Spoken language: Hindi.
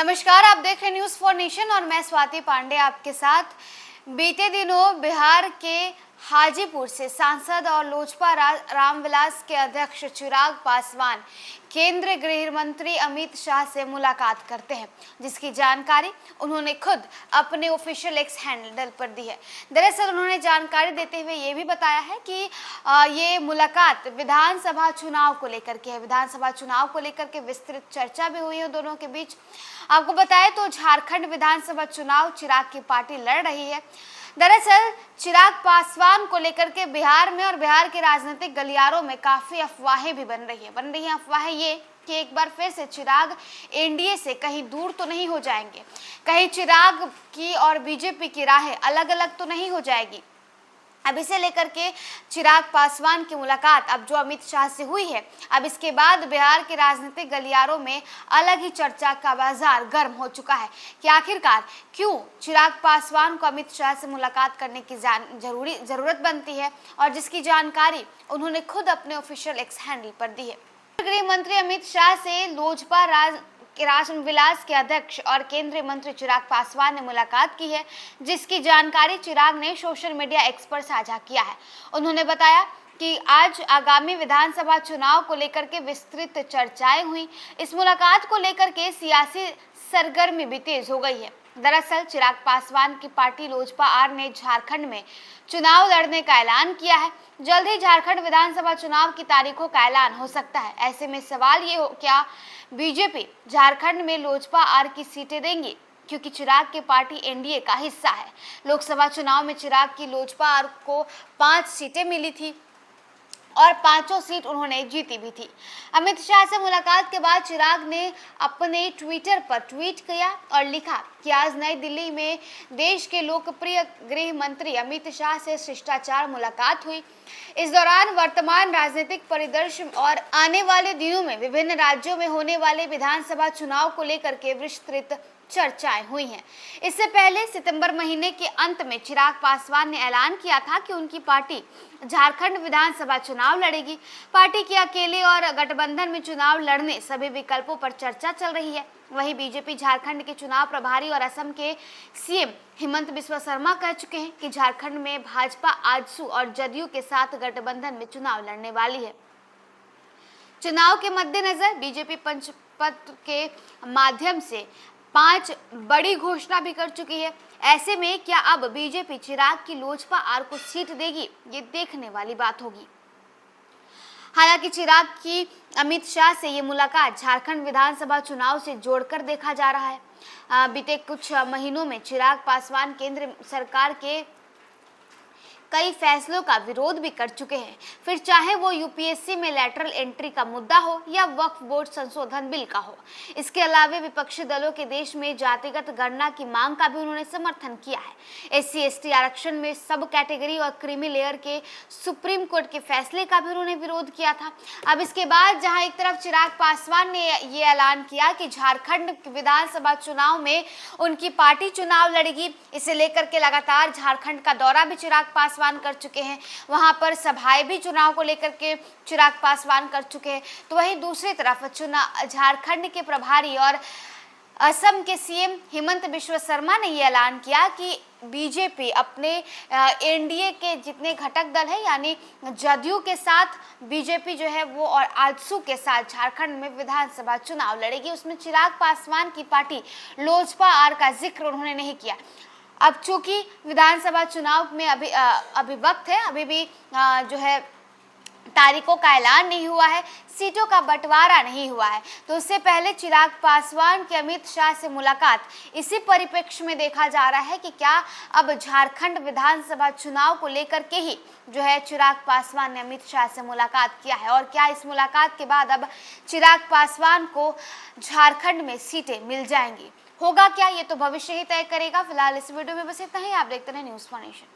नमस्कार, आप देख रहे हैं न्यूज़ फॉर नेशन और मैं स्वाति पांडे आपके साथ। बीते दिनों बिहार के हाजीपुर से सांसद और लोजपा रामविलास के अध्यक्ष चिराग पासवान केंद्रीय गृह मंत्री अमित शाह से मुलाकात करते हैं, जिसकी जानकारी उन्होंने खुद अपने ऑफिशियल एक्स हैंडल पर दी है। दरअसल उन्होंने जानकारी देते हुए ये भी बताया है कि ये मुलाकात विधानसभा चुनाव को लेकर के है। विधानसभा चुनाव को लेकर के विस्तृत चर्चा भी हुई है दोनों के बीच। आपको बताएं तो झारखंड विधानसभा चुनाव चिराग की पार्टी लड़ रही है। दरअसल चिराग पासवान को लेकर के बिहार में और बिहार के राजनीतिक गलियारों में काफी अफवाहें भी बन रही है। अफवाहें ये कि एक बार फिर से चिराग एनडीए से कहीं दूर तो नहीं हो जाएंगे, कहीं चिराग की और बीजेपी की राहें अलग अलग तो नहीं हो जाएगी। अब इसे लेकर के चिराग पासवान की मुलाकात अब जो अमित शाह से हुई है, अब इसके बाद बिहार के राजनीतिक गलियारों में अलग ही चर्चा का बाजार गर्म हो चुका है कि आखिरकार क्यों चिराग पासवान को अमित शाह से मुलाकात करने की जरूरत बनती है, और जिसकी जानकारी उन्होंने खुद अपने ऑफिशियल एक्स हैंडल पर दी है। गृह मंत्री अमित शाह से लोजपा रामविलास के अध्यक्ष और केंद्रीय मंत्री चिराग पासवान ने मुलाकात की है, जिसकी जानकारी चिराग ने सोशल मीडिया एक्स पर साझा किया है। उन्होंने बताया कि आज आगामी विधानसभा चुनाव को लेकर के विस्तृत चर्चाएं हुई। इस मुलाकात को लेकर के सियासी सरगर्मी भी तेज हो गई है। दरअसल चिराग पासवान की पार्टी लोजपा आर ने झारखंड में चुनाव लड़ने का ऐलान किया है। जल्द ही झारखंड विधानसभा चुनाव की तारीखों का ऐलान हो सकता है। ऐसे में सवाल ये हो, क्या बीजेपी झारखंड में लोजपा आर की सीटें देंगी, क्योंकि चिराग की पार्टी एनडीए का हिस्सा है। लोकसभा चुनाव में चिराग की लोजपा आर को 5 सीटें मिली थी और 5 सीट उन्होंने जीती भी थी। अमित शाह से मुलाकात के बाद चिराग ने अपने ट्विटर पर ट्वीट किया और लिखा कि आज नई दिल्ली में देश के लोकप्रिय गृह मंत्री अमित शाह से शिष्टाचार मुलाकात हुई। इस दौरान वर्तमान राजनीतिक परिदृश्य और आने वाले दिनों में विभिन्न राज्यों में होने वाले विधानसभा चुनाव को लेकर के विस्तृत चर्चाएं हुई हैं। इससे पहले सितंबर महीने के अंत में चिराग पासवान ने ऐलान किया था कि उनकी पार्टी झारखंड विधानसभा चुनाव लड़ेगी। पार्टी के अकेले और गठबंधन में चुनाव लड़ने सभी विकल्पों पर चर्चा चल रही है। वहीं बीजेपी झारखंड के चुनाव प्रभारी और असम के सीएम हिमंत बिस्वा शर्मा कह चुके हैं कि झारखंड में भाजपा आजसू और जदयू के साथ गठबंधन में चुनाव लड़ने वाली है। चुनाव के मद्देनजर बीजेपी पंचपत्र के माध्यम से 5 बड़ी घोषणा भी कर चुकी है। ऐसे में क्या अब बीजेपी चिराग की लोजपा आर को सीट देगी, ये देखने वाली बात होगी। हालांकि चिराग की अमित शाह से ये मुलाकात झारखंड विधानसभा चुनाव से जोड़कर देखा जा रहा है। बीते कुछ महीनों में चिराग पासवान केंद्र सरकार के कई फैसलों का विरोध भी कर चुके हैं, फिर चाहे वो यूपीएससी में लैटरल एंट्री का मुद्दा हो या वक्फ बोर्ड संशोधन बिल का हो। इसके अलावा विपक्षी दलों के देश में जातिगत गणना की मांग का भी उन्होंने समर्थन किया है। एससी/एसटी आरक्षण में सब कैटेगरी और क्रीमी लेयर के सुप्रीम कोर्ट के फैसले का भी उन्होंने विरोध किया था। अब इसके बाद जहां एक तरफ चिराग पासवान ने ये ऐलान किया कि झारखंड विधानसभा चुनाव में उनकी पार्टी चुनाव लड़ेगी, इसे लेकर के लगातार झारखंड का दौरा भी चिराग पासवान कर चुके हैं। वहां पर सभाएं भी चुनाव को लेकर के चिराग पासवान कर चुके हैं। तो वहीं दूसरी तरफ झारखंड के प्रभारी और असम के सीएम हिमंत बिस्वा शर्मा ने यह ऐलान किया कि बीजेपी अपने एनडीए के जितने घटक दल है, यानी जदयू के साथ बीजेपी जो है वो और आजसू के साथ झारखंड में विधानसभा चुनाव लड़ेगी। उसमें चिराग पासवान की पार्टी लोजपा आर का जिक्र उन्होंने नहीं किया। अब चूंकि विधानसभा चुनाव में अभी वक्त है, अभी भी जो है तारीखों का ऐलान नहीं हुआ है, सीटों का बंटवारा नहीं हुआ है, तो उससे पहले चिराग पासवान की अमित शाह से मुलाकात इसी परिप्रेक्ष्य में देखा जा रहा है कि क्या अब झारखंड विधानसभा चुनाव को लेकर के ही जो है चिराग पासवान ने अमित शाह से मुलाकात किया है, और क्या इस मुलाकात के बाद अब चिराग पासवान को झारखंड में सीटें मिल जाएंगी। होगा क्या, ये तो भविष्य ही तय करेगा। फिलहाल इस वीडियो में बस इतना ही। आप देखते रहे न्यूज़ फॉर नेशन।